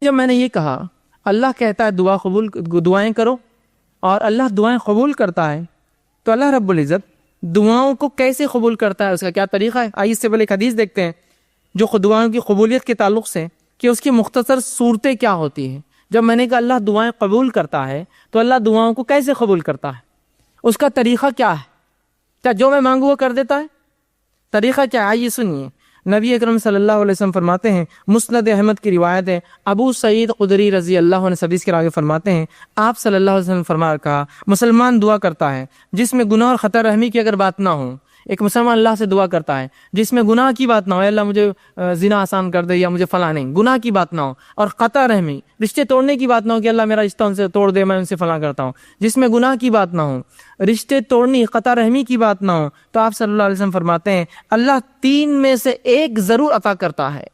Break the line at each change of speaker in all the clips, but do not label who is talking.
جب میں نے یہ کہا اللہ کہتا ہے دعائیں کرو اور اللہ دعائیں قبول کرتا ہے، تو اللہ رب العزت دعاؤں کو کیسے قبول کرتا ہے، اس کا کیا طریقہ ہے؟ آئیے اس سے پہلے ایک حدیث دیکھتے ہیں جو دعاؤں کی قبولیت کے تعلق سے کہ اس کی مختصر صورتیں کیا ہوتی ہیں۔ جب میں نے کہا اللہ دعائیں قبول کرتا ہے تو اللہ دعاؤں کو کیسے قبول کرتا ہے، اس کا طریقہ کیا ہے؟ کیا جو میں مانگوں وہ کر دیتا ہے؟ طریقہ کیا ہے؟ آئیے سنیے۔ نبی اکرم صلی اللہ علیہ وسلم فرماتے ہیں، مسند احمد کی روایت ہے، ابو سعید خدری رضی اللہ عنہ حدیث کے راوی فرماتے ہیں، آپ صلی اللہ علیہ وسلم فرمایا کہا مسلمان دعا کرتا ہے جس میں گناہ اور خطا رحمی کی اگر بات نہ ہو۔ ایک مسلمان اللہ سے دعا کرتا ہے جس میں گناہ کی بات نہ ہو، اللہ مجھے زنا آسان کر دے یا مجھے فلاں نہیں، گناہ کی بات نہ ہو، اور قطع رحمی رشتے توڑنے کی بات نہ ہو کہ اللہ میرا رشتہ ان سے توڑ دے، میں ان سے فلاں کرتا ہوں، جس میں گناہ کی بات نہ ہو، رشتے توڑنی قطع رحمی کی بات نہ ہو، تو آپ صلی اللہ علیہ وسلم فرماتے ہیں اللہ 3 میں سے ایک ضرور عطا کرتا ہے۔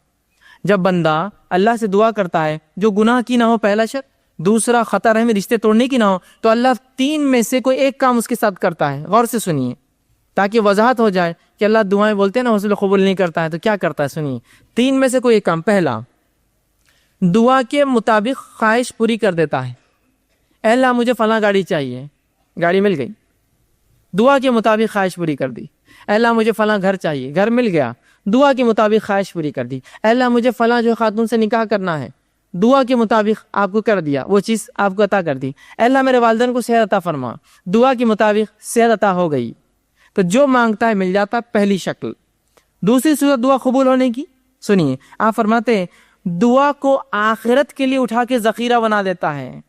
جب بندہ اللہ سے دعا کرتا ہے جو گناہ کی نہ ہو، پہلا شرط، دوسرا قطع رحمی رشتے توڑنے کی نہ ہو، تو اللہ 3 میں سے کوئی ایک کام اس کے ساتھ کرتا ہے۔ غور سے سنیے تاکہ وضاحت ہو جائے کہ اللہ دعائیں بولتے ہیں نا حوصلہ قبول نہیں کرتا ہے، تو کیا کرتا ہے؟ سنیے، 3 میں سے کوئی ایک کام۔ پہلا، دعا کے مطابق خواہش پوری کر دیتا ہے۔ اے اللہ مجھے فلاں گاڑی چاہیے، گاڑی مل گئی، دعا کے مطابق خواہش پوری کر دی۔ اے اللہ مجھے فلاں گھر چاہیے، گھر مل گیا، دعا کے مطابق خواہش پوری کر دی۔ اے اللہ مجھے فلاں جو خاتون سے نکاح کرنا ہے، دعا کے مطابق آپ کو کر دیا، وہ چیز آپ کو عطا کر دی۔ اے اللہ میرے والدین کو صحت عطا فرما، دعا کے مطابق صحت عطا ہو گئی۔ تو جو مانگتا ہے مل جاتا، پہلی شکل۔ دوسری صورت دعا قبول ہونے کی، سنیے، آپ فرماتے ہیں دعا کو آخرت کے لیے اٹھا کے ذخیرہ بنا دیتا ہے۔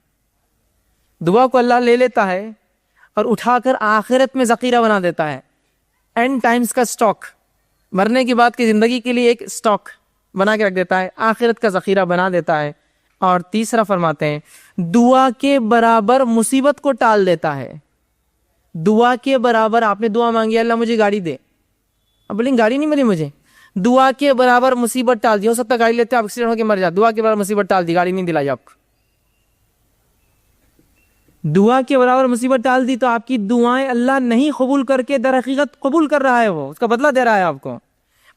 دعا کو اللہ لے لیتا ہے اور اٹھا کر آخرت میں ذخیرہ بنا دیتا ہے، اینڈ ٹائمز کا سٹاک، مرنے کے بعد کی زندگی کے لیے ایک سٹاک بنا کے رکھ دیتا ہے، آخرت کا ذخیرہ بنا دیتا ہے۔ اور تیسرا فرماتے ہیں دعا کے برابر مصیبت کو ٹال دیتا ہے۔ دعا کے برابر آپ نے دعا مانگی اللہ مجھے گاڑی دے، اب بولیں گاڑی نہیں ملی مجھے، دعا کے برابر مصیبت ٹال دی۔ ہو سکتا ہے گاڑی لیتے آپ ایکسیڈنٹ ہو کے مر جائے، دعا کے برابر مصیبت ٹال دی، گاڑی نہیں دلائی آپ کو۔ دعا کے برابر مصیبت ٹال دی تو آپ کی دعائیں اللہ نہیں قبول کر کے در حقیقت قبول کر رہا ہے، وہ اس کا بدلہ دے رہا ہے آپ کو۔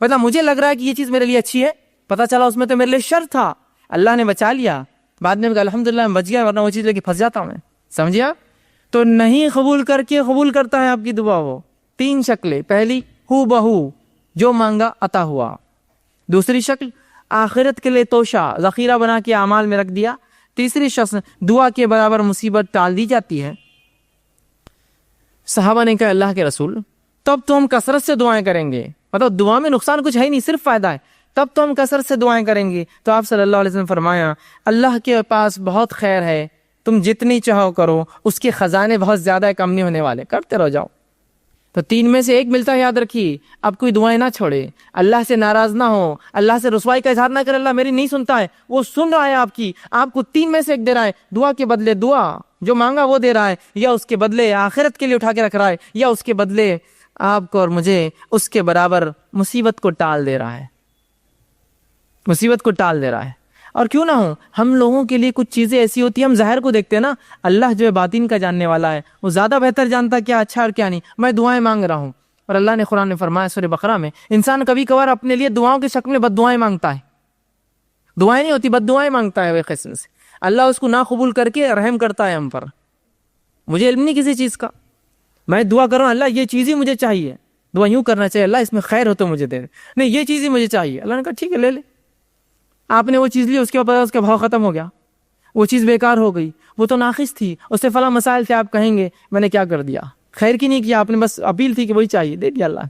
مطلب مجھے لگ رہا ہے کہ یہ چیز میرے لیے اچھی ہے، پتہ چلا اس میں تو میرے لیے شر تھا، اللہ نے بچا لیا، بعد میں الحمدللہ میں بچ گیا، ورنہ وہ چیز لے کے پھنس جاتا ہوں میں، سمجھے آپ؟ تو نہیں قبول کر کے قبول کرتا ہے آپ کی دعا۔ وہ 3 شکلیں، پہلی ہو بہو جو مانگا عطا ہوا، دوسری شکل آخرت کے لیے توشہ ذخیرہ بنا کے اعمال میں رکھ دیا، تیسری شخص دعا کے برابر مصیبت ٹال دی جاتی ہے۔ صحابہ نے کہا اللہ کے رسول تب تو ہم کثرت سے دعائیں کریں گے، مطلب دعا میں نقصان کچھ ہے ہی نہیں، صرف فائدہ ہے، تب تو ہم کثرت سے دعائیں کریں گے۔ تو آپ صلی اللہ علیہ وسلم فرمایا اللہ کے پاس بہت خیر ہے، تم جتنی چاہو کرو، اس کے خزانے بہت زیادہ کم نہیں ہونے والے، کرتے رہ جاؤ۔ تو 3 میں سے ایک ملتا ہے، یاد رکھیے، اب کوئی دعائیں نہ چھوڑے، اللہ سے ناراض نہ ہو، اللہ سے رسوائی کا اظہار نہ کرے اللہ میری نہیں سنتا ہے، وہ سن رہا ہے آپ کی، آپ کو 3 میں سے ایک دے رہا ہے، دعا کے بدلے دعا جو مانگا وہ دے رہا ہے، یا اس کے بدلے آخرت کے لیے اٹھا کے رکھ رہا ہے، یا اس کے بدلے آپ کو اور مجھے اس کے برابر مصیبت کو ٹال دے رہا ہے، مصیبت کو ٹال دے رہا ہے۔ اور کیوں نہ ہو، ہم لوگوں کے لیے کچھ چیزیں ایسی ہوتی ہیں، ہم ظاہر کو دیکھتے ہیں نا، اللہ جو ہے باطن کا جاننے والا ہے، وہ زیادہ بہتر جانتا کیا اچھا اور کیا نہیں۔ میں دعائیں مانگ رہا ہوں، اور اللہ نے قرآن میں فرمایا سورہ بقرہ میں، انسان کبھی کبھار اپنے لیے دعاؤں کی شکل میں بد دعائیں مانگتا ہے، دعائیں نہیں ہوتی، بد دعائیں مانگتا ہے، وہ قسم سے اللہ اس کو نہ قبول کر کے رحم کرتا ہے ہم پر۔ مجھے علم نہیں کسی چیز کا، میں دعا کر رہا ہوں اللہ یہ چیز ہی مجھے چاہیے، دعا یوں کرنا چاہیے اللہ اس میں خیر ہو تو مجھے دے دے، نہیں یہ چیز ہی مجھے چاہیے، اللہ نے کہا ٹھیک ہے لے لے۔ آپ نے وہ چیز لی، اس کے بعد اس کا بھاؤ ختم ہو گیا، وہ چیز بیکار ہو گئی، وہ تو ناقص تھی، اس سے فلاں مسائل تھے، آپ کہیں گے میں نے کیا کر دیا، خیر کی نہیں کیا آپ نے، بس اپیل تھی کہ وہی چاہیے، دے دیا اللہ،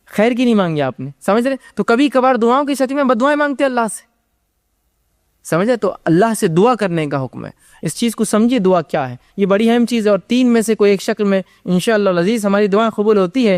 خیر کی نہیں مانگی آپ نے، سمجھ رہے؟ تو کبھی کبھار دعاؤں کی شکل میں بد دعائیں مانگتے اللہ سے، سمجھے؟ تو اللہ سے دعا کرنے کا حکم ہے، اس چیز کو سمجھیے دعا کیا ہے، یہ بڑی اہم چیز ہے، اور 3 میں سے کوئی ایک شکل میں انشاءاللہ العزیز ہماری دعائیں قبول ہوتی ہے۔